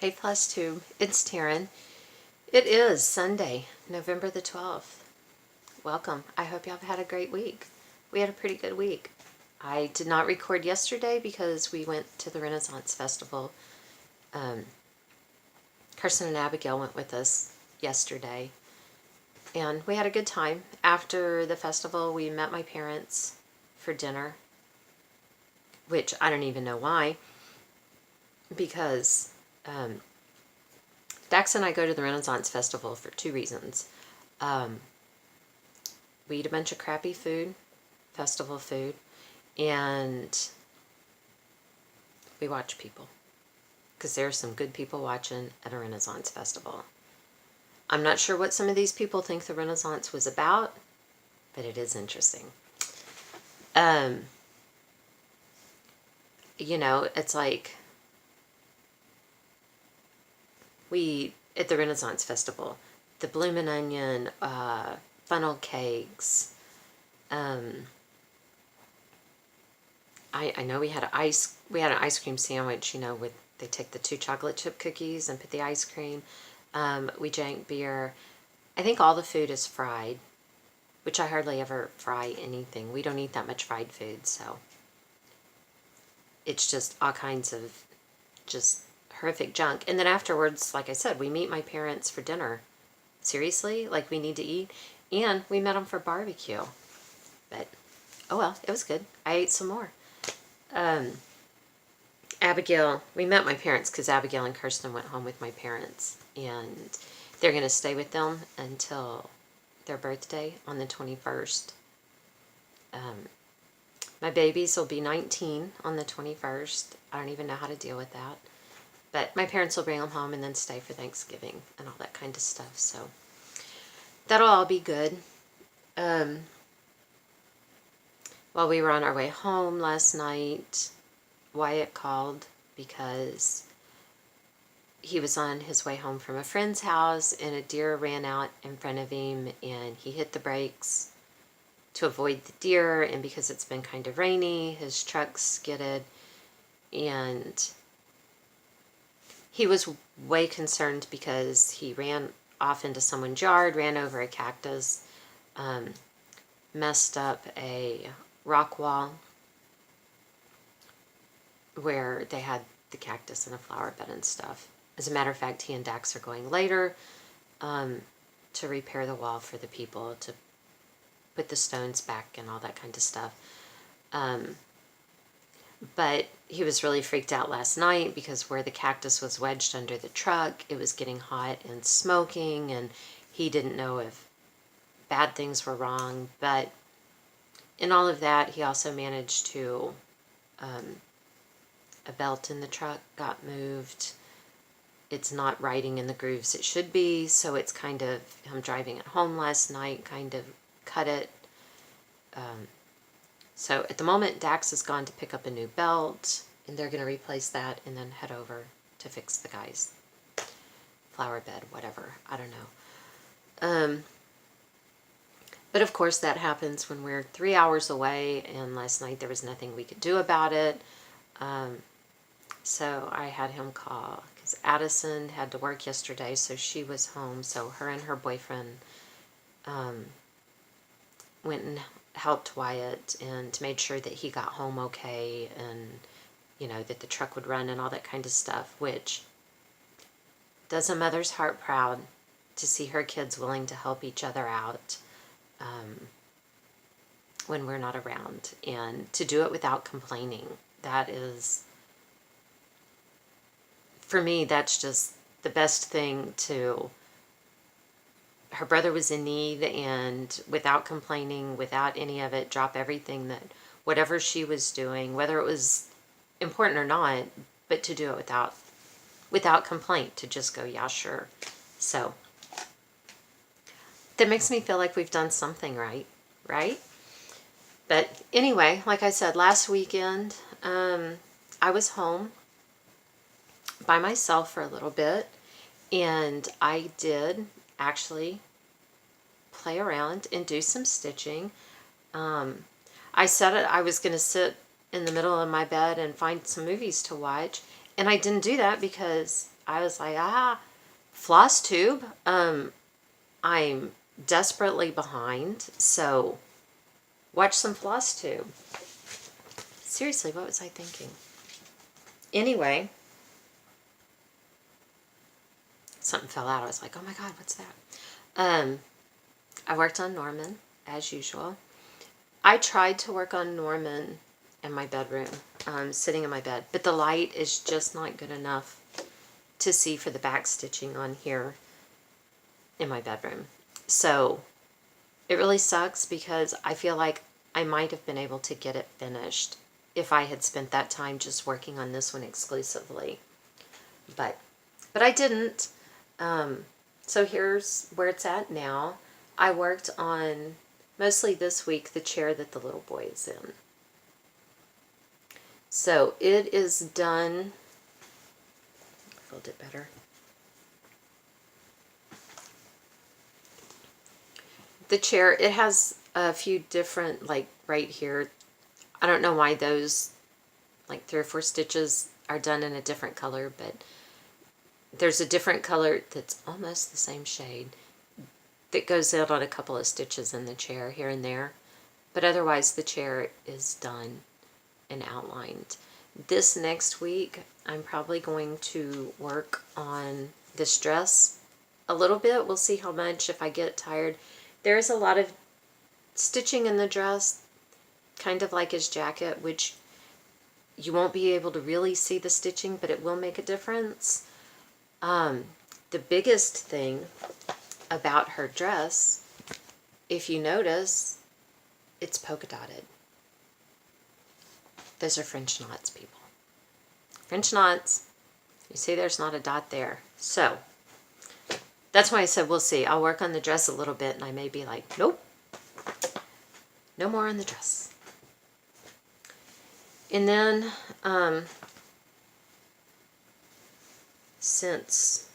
Hey Floss Tube, it's Taryn. It is Sunday, November the 12th. Welcome. I hope y'all have had a great week. We had a pretty good week. I did not record yesterday because we went to the Renaissance Festival. Carson and Abigail went with us yesterday, and we had a good time. After the festival, we met my parents for dinner, which I don't even know why, because Dax and I go to the Renaissance Festival for two reasons. We eat a bunch of crappy food, festival food, and we watch people. Because there are some good people watching at a Renaissance Festival. I'm not sure what some of these people think the Renaissance was about, but it is interesting. It's like we, at the Renaissance Festival, the Bloomin' Onion, funnel cakes. I know we had an ice cream sandwich, with they take the 2 chocolate chip cookies and put the ice cream. We drank beer. I think all the food is fried, which I hardly ever fry anything. We don't eat that much fried food, so it's just all kinds of just horrific junk. And then afterwards, like I said, we meet my parents for dinner. Seriously? Like, we need to eat? And we met them for barbecue. But, oh well, it was good. I ate some more. Abigail, we met my parents because Abigail and Kirsten went home with my parents. And they're going to stay with them until their birthday on the 21st. My babies will be 19 on the 21st. I don't even know how to deal with that. But my parents will bring them home and then stay for Thanksgiving and all that kind of stuff. So that'll all be good. While we were on our way home last night, Wyatt called because he was on his way home from a friend's house and a deer ran out in front of him and he hit the brakes to avoid the deer, and because it's been kind of rainy, his truck skidded, and he was way concerned because he ran off into someone's yard, ran over a cactus, messed up a rock wall where they had the cactus and a flower bed and stuff. As a matter of fact, he and Dax are going later to repair the wall for the people, to put the stones back and all that kind of stuff. But he was really freaked out last night because where the cactus was wedged under the truck, it was getting hot and smoking, and he didn't know if bad things were wrong. But in all of that, he also managed to, a belt in the truck got moved. It's not riding in the grooves it should be, so it's kind of, him driving it home last night kind of cut it. So at the moment, Dax has gone to pick up a new belt, and they're going to replace that and then head over to fix the guy's flower bed, whatever. I don't know. But of course, that happens when we're 3 hours away, and last night there was nothing we could do about it. So I had him call because Addison had to work yesterday, so she was home. So her and her boyfriend went and helped Wyatt and made sure that he got home okay, and that the truck would run and all that kind of stuff, which does a mother's heart proud to see her kids willing to help each other out when we're not around, and to do it without complaining. That is, for me, that's just the best thing. To her brother was in need, and without complaining, without any of it, drop everything, that whatever she was doing, whether it was important or not, but to do it without complaint, to just go, yeah, sure. So that makes me feel like we've done something right? But anyway, like I said, last weekend, I was home by myself for a little bit, and I did actually play around and do some stitching. I said I was going to sit in the middle of my bed and find some movies to watch, and I didn't do that because I was like, floss tube. I'm desperately behind, so watch some floss tube. Seriously, what was I thinking? Anyway, something fell out. I was like, oh my God, what's that? I worked on Norman, as usual. I tried to work on Norman in my bedroom, sitting in my bed, but the light is just not good enough to see for the back stitching on here in my bedroom. So it really sucks because I feel like I might have been able to get it finished if I had spent that time just working on this one exclusively. But I didn't. So here's where it's at now. I worked on, mostly this week, the chair that the little boy is in. So it is done. Fold it better. The chair, it has a few different, like right here, I don't know why those like 3 or 4 stitches are done in a different color, but there's a different color that's almost the same shade that goes out on a couple of stitches in the chair here and there. But otherwise the chair is done and outlined. This next week, I'm probably going to work on this dress a little bit. We'll see how much if I get tired. There's a lot of stitching in the dress, kind of like his jacket, which you won't be able to really see the stitching, but it will make a difference. The biggest thing about her dress, if you notice, it's polka dotted. Those are French knots, people. French knots. You see there's not a dot there. So that's why I said we'll see. I'll work on the dress a little bit and I may be like, nope, no more on the dress. And then since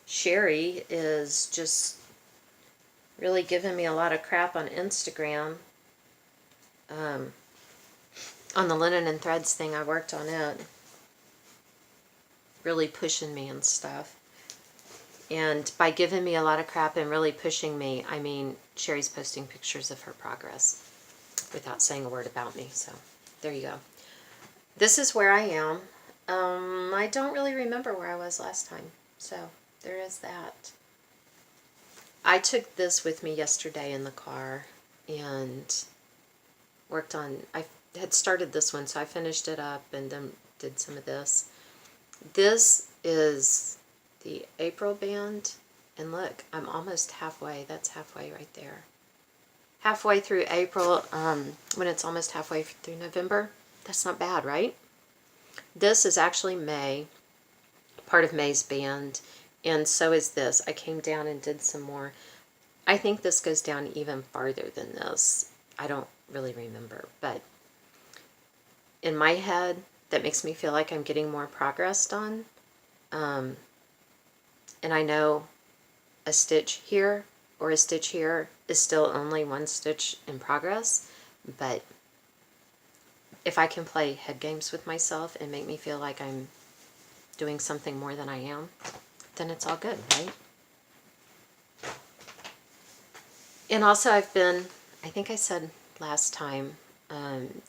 Sherry is just really giving me a lot of crap on Instagram, on the linen and threads thing, I worked on it, really pushing me and stuff. And by giving me a lot of crap and really pushing me, I mean Sherry's posting pictures of her progress without saying a word about me. So there you go. This is where I am. I don't really remember where I was last time. So there is that. I took this with me yesterday in the car and worked on, I had started this one, so I finished it up and then did some of this. This is the April band, and look, I'm almost halfway. That's halfway right there. Halfway through April, when it's almost halfway through November. That's not bad, right? This is actually May, part of May's band, and so is this. I came down and did some more. I think this goes down even farther than this. I don't really remember, but in my head, that makes me feel like I'm getting more progress done. And I know a stitch here or a stitch here is still only one stitch in progress, but if I can play head games with myself and make me feel like I'm doing something more than I am, then it's all good, right? And also I've been, I think I said last time,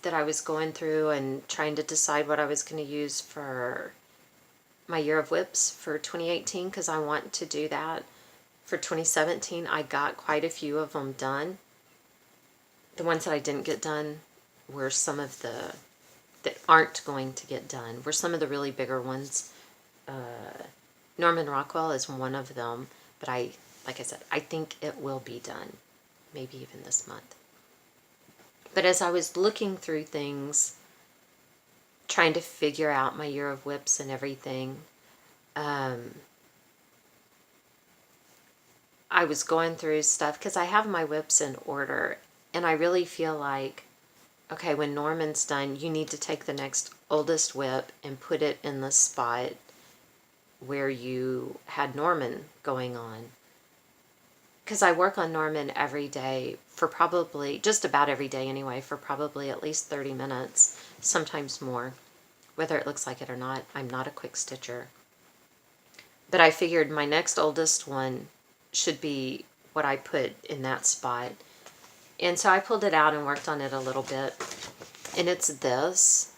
that I was going through and trying to decide what I was going to use for my year of whips for 2018, because I want to do that. For 2017, I got quite a few of them done. The ones that I didn't get done were some of the, that aren't going to get done, were some of the really bigger ones. Norman Rockwell is one of them, but like I said, I think it will be done, maybe even this month. But as I was looking through things, trying to figure out my year of whips and everything, I was going through stuff because I have my whips in order, and I really feel like, okay, when Norman's done, you need to take the next oldest whip and put it in the spot where you had Norman going on. Because I work on Norman every day for probably, just about every day anyway, for probably at least 30 minutes, sometimes more, whether it looks like it or not. I'm not a quick stitcher. But I figured my next oldest one should be what I put in that spot. And so I pulled it out and worked on it a little bit. And it's this.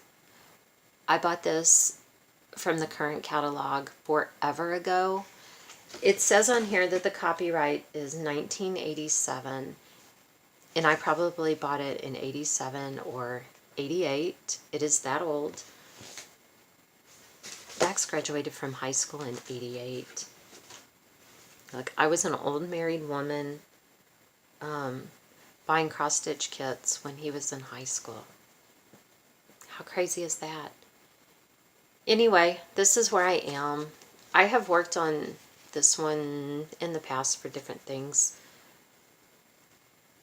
I bought this from the current catalog forever ago. It says on here that the copyright is 1987. And I probably bought it in 87 or 88. It is that old. Dax graduated from high school in 88. Look, I was an old married woman buying cross-stitch kits when he was in high school. How crazy is that? Anyway, this is where I am. I have worked on this one in the past for different things.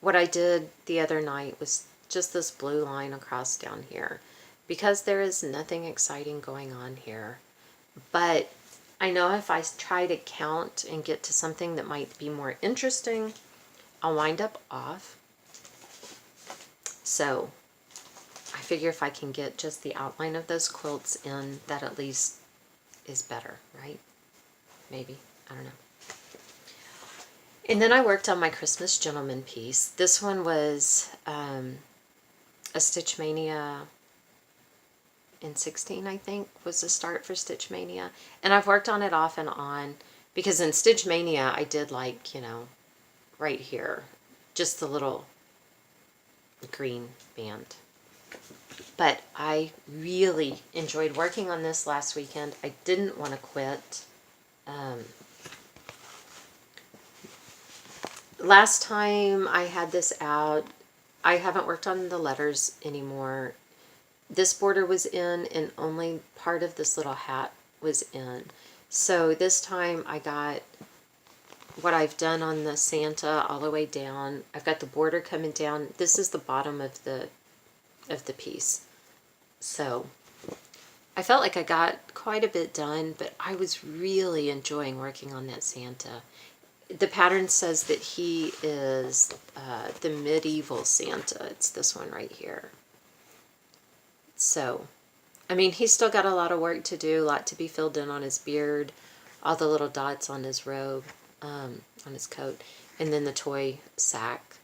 What I did the other night was just this blue line across down here, because there is nothing exciting going on here. But I know if I try to count and get to something that might be more interesting, I'll wind up off. So I figure if I can get just the outline of those quilts in, that at least is better, right? Maybe. I don't know. And then I worked on my Christmas Gentleman piece. This one was a Stitch Mania in 16, I think, was the start for Stitch Mania. And I've worked on it off and on, because in Stitch Mania I did, like, you know, right here, just the little green band. But I really enjoyed working on this last weekend. I didn't want to quit. Last time I had this out, I haven't worked on the letters anymore. This border was in, and only part of this little hat was in. So this time I got what I've done on the Santa all the way down. I've got the border coming down. This is the bottom of the piece. So I felt like I got quite a bit done, but I was really enjoying working on that Santa. The pattern says that he is the medieval Santa. It's this one right here. So, I mean, he's still got a lot of work to do, a lot to be filled in on his beard, all the little dots on his robe, on his coat, and then the toy sack.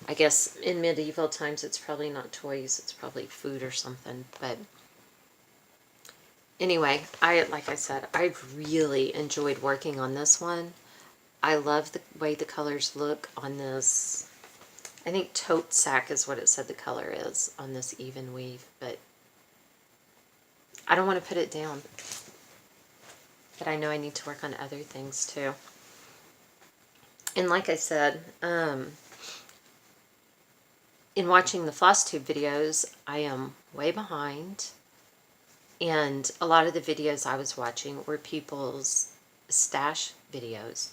I guess in medieval times it's probably not toys, it's probably food or something, but anyway, like I said, I've really enjoyed working on this one. I love the way the colors look on this. I think tote sack is what it said the color is on this even weave, but I don't want to put it down. But I know I need to work on other things too. And like I said, in watching the floss tube videos, I am way behind. And a lot of the videos I was watching were people's stash videos.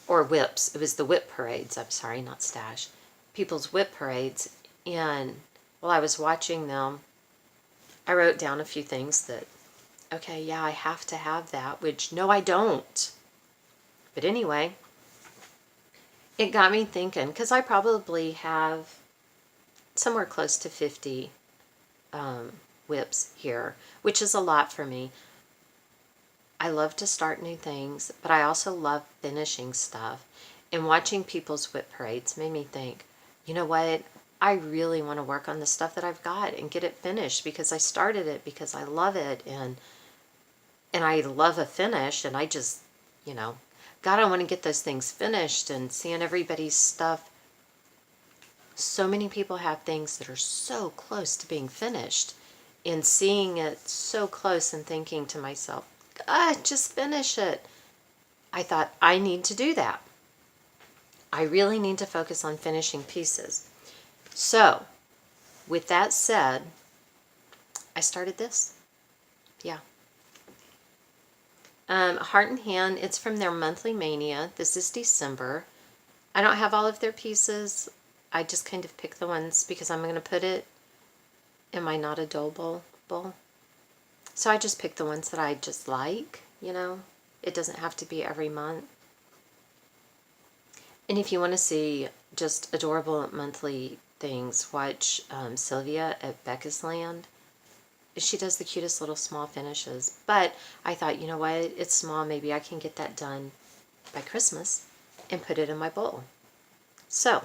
Or whips. It was the whip parades. I'm sorry, not stash. People's whip parades. And while I was watching them, I wrote down a few things that, okay, yeah, I have to have that, which, no, I don't. But anyway, it got me thinking, because I probably have somewhere close to 50 whips here, which is a lot for me. I love to start new things, but I also love finishing stuff. And watching people's whip parades made me think, you know what? I really want to work on the stuff that I've got and get it finished, because I started it because I love it, and I love a finish, and I just, you know, God, I want to get those things finished. And seeing everybody's stuff, so many people have things that are so close to being finished, and seeing it so close and thinking to myself, God, just finish it. I thought, I need to do that. I really need to focus on finishing pieces. So, with that said, I started this. Yeah. Heart and Hand, it's from their monthly mania. This is December. I don't have all of their pieces. I just kind of pick the ones because I'm going to put it in my Not a Dull bowl. So I just pick the ones that I just like, you know. It doesn't have to be every month. And if you want to see just adorable monthly things, watch Sylvia at Becca's Land. she does the cutest little small finishes. But I thought, you know what, it's small, maybe I can get that done by Christmas and put it in my bowl. So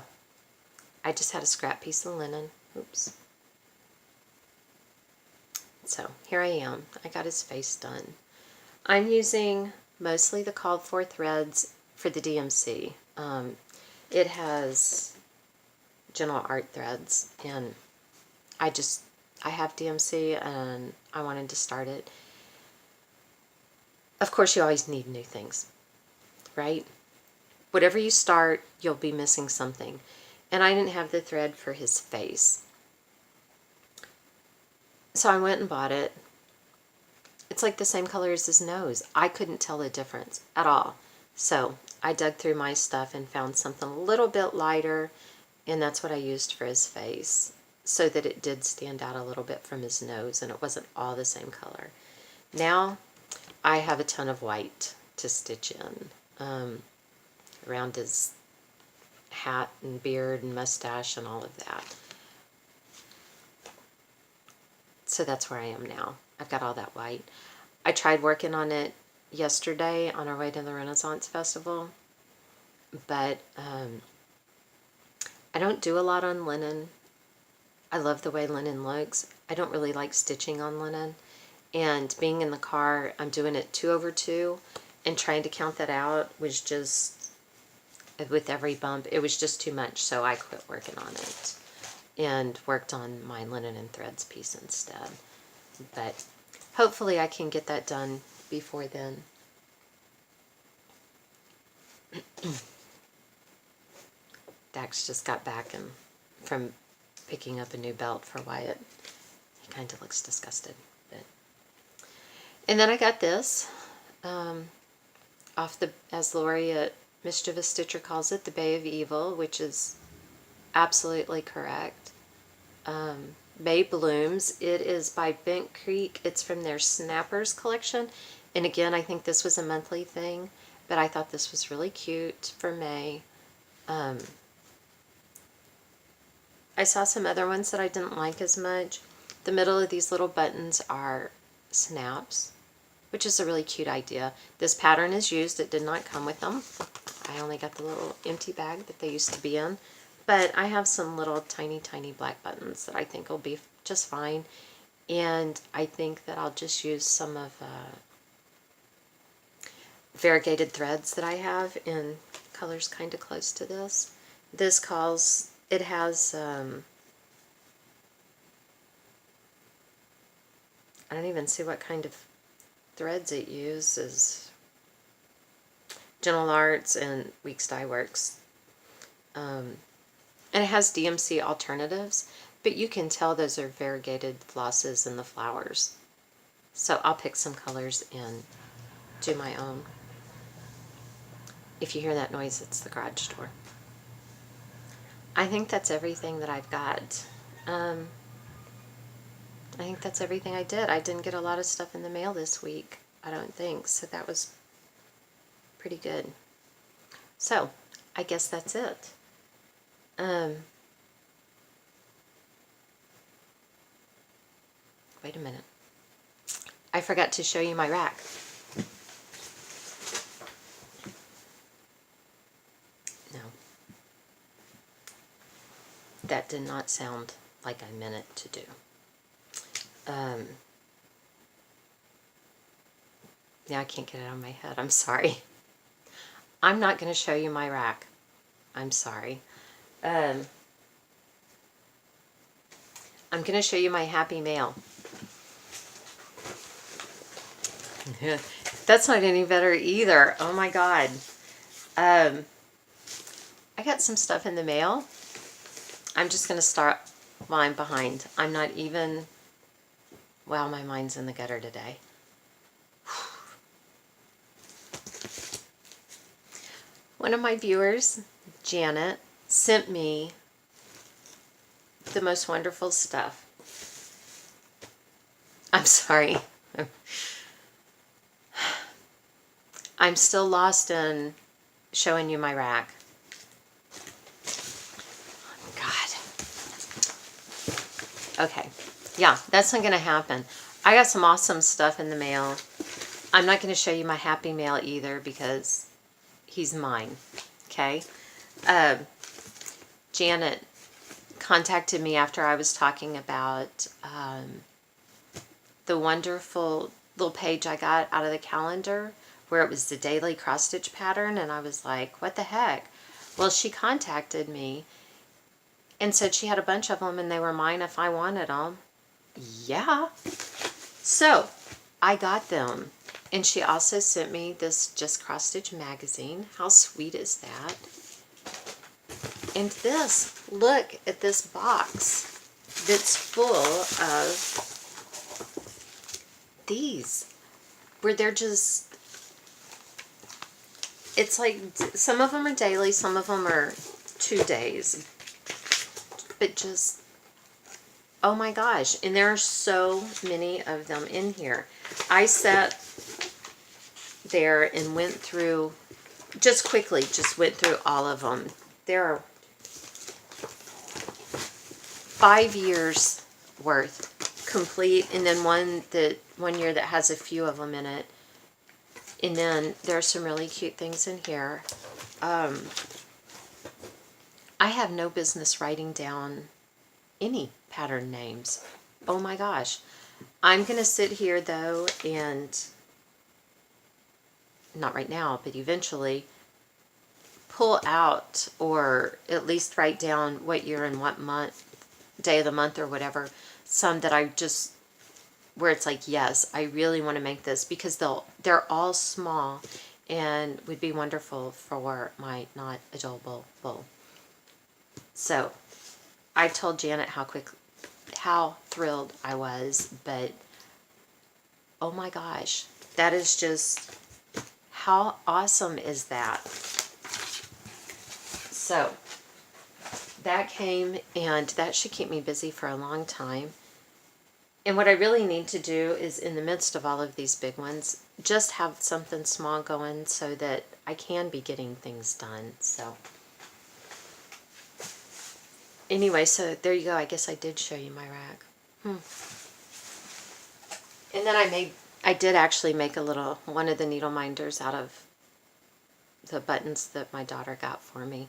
I just had a scrap piece of linen. Oops. So here I am. I got his face done. I'm using mostly the called for threads for the DMC. It has Gentle Art threads, and I have DMC and I wanted to start it. Of course, you always need new things, right? Whatever you start, you'll be missing something. And I didn't have the thread for his face. So I went and bought it. It's like the same color as his nose. I couldn't tell the difference at all. So I dug through my stuff and found something a little bit lighter, and that's what I used for his face, so that it did stand out a little bit from his nose and it wasn't all the same color. Now I have a ton of white to stitch in around his hat and beard and mustache and all of that. So that's where I am now. I've got all that white. I tried working on it yesterday on our way to the Renaissance Festival, but I don't do a lot on linen. I love the way linen looks. I don't really like stitching on linen. And being in the car, I'm doing it 2/2, and trying to count that out was just, with every bump, it was just too much, so I quit working on it and worked on my linen and threads piece instead. But hopefully I can get that done before then. Dax just got back from picking up a new belt for Wyatt. He kind of looks disgusted. And then I got this off the, as Lori at Mischievous Stitcher calls it, the Bay of Evil, which is absolutely correct. May Blooms. It is by Bent Creek. It's from their Snappers collection. And again, I think this was a monthly thing, but I thought this was really cute for May. I saw some other ones that I didn't like as much. The middle of these little buttons are snaps, which is a really cute idea. This pattern is used. It did not come with them. I only got the little empty bag that they used to be in. But I have some little tiny, tiny black buttons that I think will be just fine. And I think that I'll just use some of variegated threads that I have in colors kind of close to this. This calls, it has, I don't even see what kind of threads it uses. Gentle Arts and Weeks Dye Works. And it has DMC alternatives, but you can tell those are variegated flosses in the flowers. So I'll pick some colors and do my own. If you hear that noise, it's the garage door. I think that's everything that I've got. I think that's everything I did. I didn't get a lot of stuff in the mail this week, I don't think, so that was pretty good. So, I guess that's it. Wait a minute. I forgot to show you my rack. No. That did not sound like I meant it to do. Now I can't get it out of my head. I'm sorry. I'm not going to show you my rack. I'm sorry. I'm going to show you my happy mail. That's not any better either. Oh my God. I got some stuff in the mail. I'm just going to start while I'm behind. I'm not even... Wow, my mind's in the gutter today. One of my viewers, Janet, sent me the most wonderful stuff. I'm sorry. I'm still lost in showing you my rack. God. Okay. Yeah, that's not going to happen. I got some awesome stuff in the mail. I'm not going to show you my happy mail either because he's mine. Okay. Janet contacted me after I was talking about the wonderful little page I got out of the calendar where it was the daily cross stitch pattern, and I was like, what the heck? Well, she contacted me and said she had a bunch of them and they were mine if I wanted them. Yeah. So I got them. And she also sent me this Just Cross Stitch magazine. How sweet is that? And this, look at this box that's full of these, where they're just, it's like some of them are daily, some of them are 2 days, but just, oh my gosh. And there are so many of them in here. I sat there and went through, just quickly, just went through all of them. There are 5 years worth complete, and then one year that has a few of them in it. And then there's some really cute things in here. I have no business writing down any pattern names. Oh my gosh. I'm going to sit here though, and not right now, but eventually pull out, or at least write down what year and what month, day of the month or whatever, some that I just, where it's like, yes, I really want to make this, because they're all small and would be wonderful for my not adorable bowl. So I told Janet how thrilled I was, but oh my gosh, that is just, how awesome is that? So that came, and that should keep me busy for a long time. And what I really need to do is, in the midst of all of these big ones, just have something small going so that I can be getting things done. So anyway, so there you go. I guess I did show you my rack. And then I did actually make one of the needle minders out of the buttons that my daughter got for me.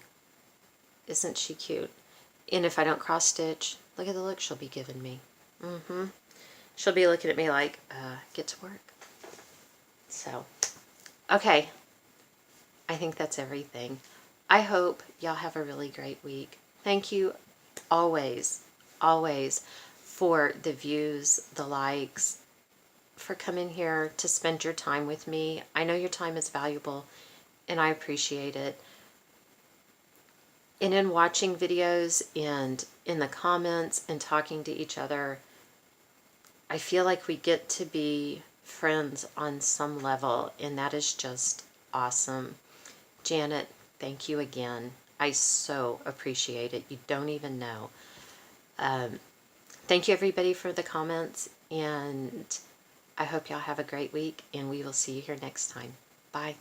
Isn't she cute? And if I don't cross stitch, look at the look she'll be giving me. She'll be looking at me like, get to work. So, okay. I think that's everything. I hope y'all have a really great week. Thank you always, always for the views, the likes, for coming here to spend your time with me. I know your time is valuable, and I appreciate it. And in watching videos and in the comments and talking to each other, I feel like we get to be friends on some level, and that is just awesome. Janet, thank you again. I so appreciate it. You don't even know. Thank you everybody for the comments, and I hope y'all have a great week, and we will see you here next time. Bye.